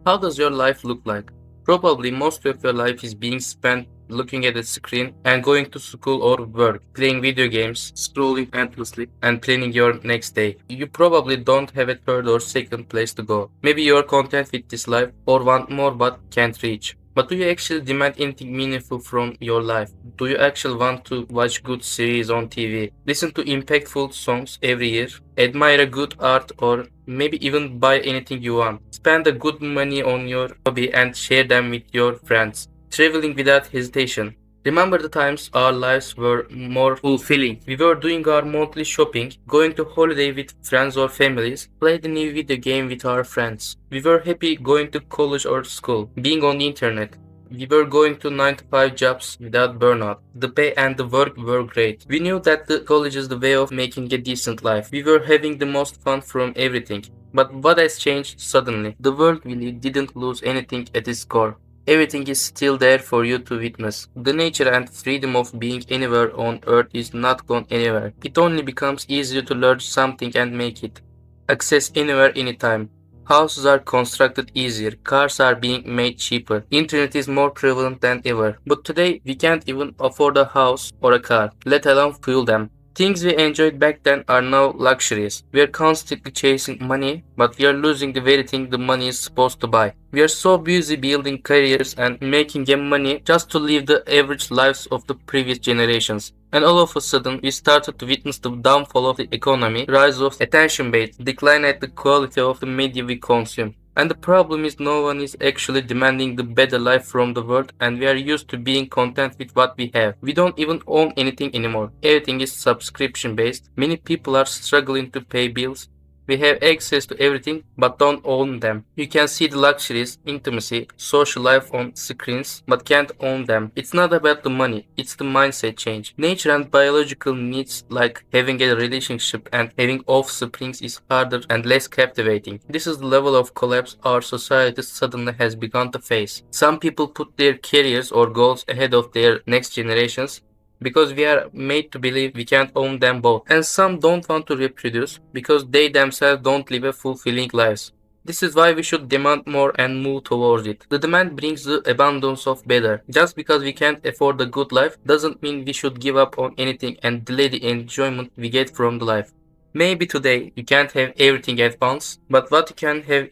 How does your life look like? Probably most of your life is being spent looking at a screen and going to school or work, playing video games, scrolling endlessly, and planning your next day. You probably don't have a third or second place to go. Maybe you're content with this life or want more but can't reach. But do you actually demand anything meaningful from your life? Do you actually want to watch good series on TV, listen to impactful songs every year, admire a good art, or maybe even buy anything you want? Spend a good money on your hobby and share them with your friends, traveling without hesitation. Remember the times our lives were more fulfilling. We were doing our monthly shopping, going to holiday with friends or families, play the new video game with our friends. We were happy going to college or school, being on the internet. We were going to 9 to 5 jobs without burnout. The pay and the work were great. We knew that the college is the way of making a decent life. We were having the most fun from everything. But what has changed suddenly? The world really didn't lose anything at its core. Everything is still there for you to witness. The nature and freedom of being anywhere on earth is not gone anywhere. It only becomes easier to learn something and make it. Access anywhere, anytime. Houses are constructed easier, cars are being made cheaper, internet is more prevalent than ever. But today, we can't even afford a house or a car, let alone fuel them. Things we enjoyed back then are now luxuries. We are constantly chasing money, but we are losing the very thing the money is supposed to buy. We are so busy building careers and making them money just to live the average lives of the previous generations. And all of a sudden, we started to witness the downfall of the economy, rise of attention base, decline at the quality of the media we consume. And the problem is no one is actually demanding the better life from the world, and we are used to being content with what we have. We don't even own anything anymore. Everything is subscription based. Many people are struggling to pay bills. We have access to everything but don't own them. You can see the luxuries, intimacy, social life on screens but can't own them. It's not about the money, it's the mindset change. Nature and biological needs like having a relationship and having offsprings is harder and less captivating. This is the level of collapse our society suddenly has begun to face. Some people put their careers or goals ahead of their next generations because we are made to believe we can't own them both. And some don't want to reproduce because they themselves don't live a fulfilling lives. This is why we should demand more and move towards it. The demand brings the abundance of better. Just because we can't afford a good life doesn't mean we should give up on anything and delay the enjoyment we get from the life. Maybe today you can't have everything at once, but what you can have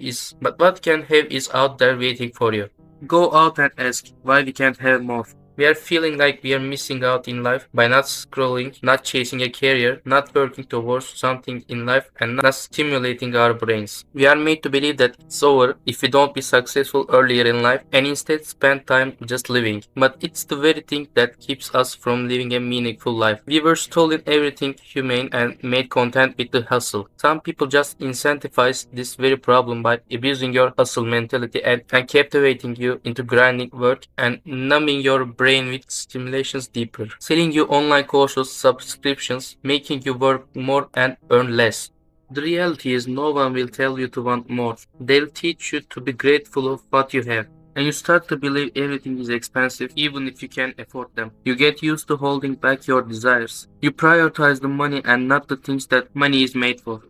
is out there waiting for you. Go out and ask why we can't have more. We are feeling like we are missing out in life by not scrolling, not chasing a career, not working towards something in life, and not stimulating our brains. We are made to believe that it's over if we don't be successful earlier in life and instead spend time just living. But it's the very thing that keeps us from living a meaningful life. We were stolen everything humane and made content with the hustle. Some people just incentivize this very problem by abusing your hustle mentality and captivating you into grinding work and numbing your brain with stimulations deeper, selling you online courses, subscriptions, making you work more and earn less. The reality is no one will tell you to want more. They'll teach you to be grateful of what you have. And you start to believe everything is expensive even if you can afford them. You get used to holding back your desires. You prioritize the money and not the things that money is made for.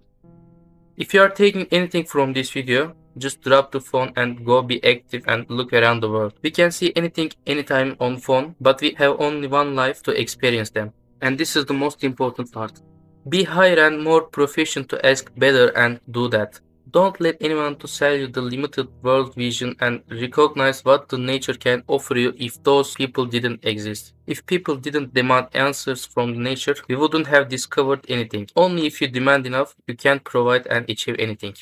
If you are taking anything from this video, just drop the phone and go be active and look around the world. We can see anything anytime on phone, but we have only one life to experience them. And this is the most important part. Be higher and more proficient to ask better and do that. Don't let anyone to sell you the limited world vision and recognize what the nature can offer you if those people didn't exist. If people didn't demand answers from the nature, we wouldn't have discovered anything. Only if you demand enough, you can provide and achieve anything.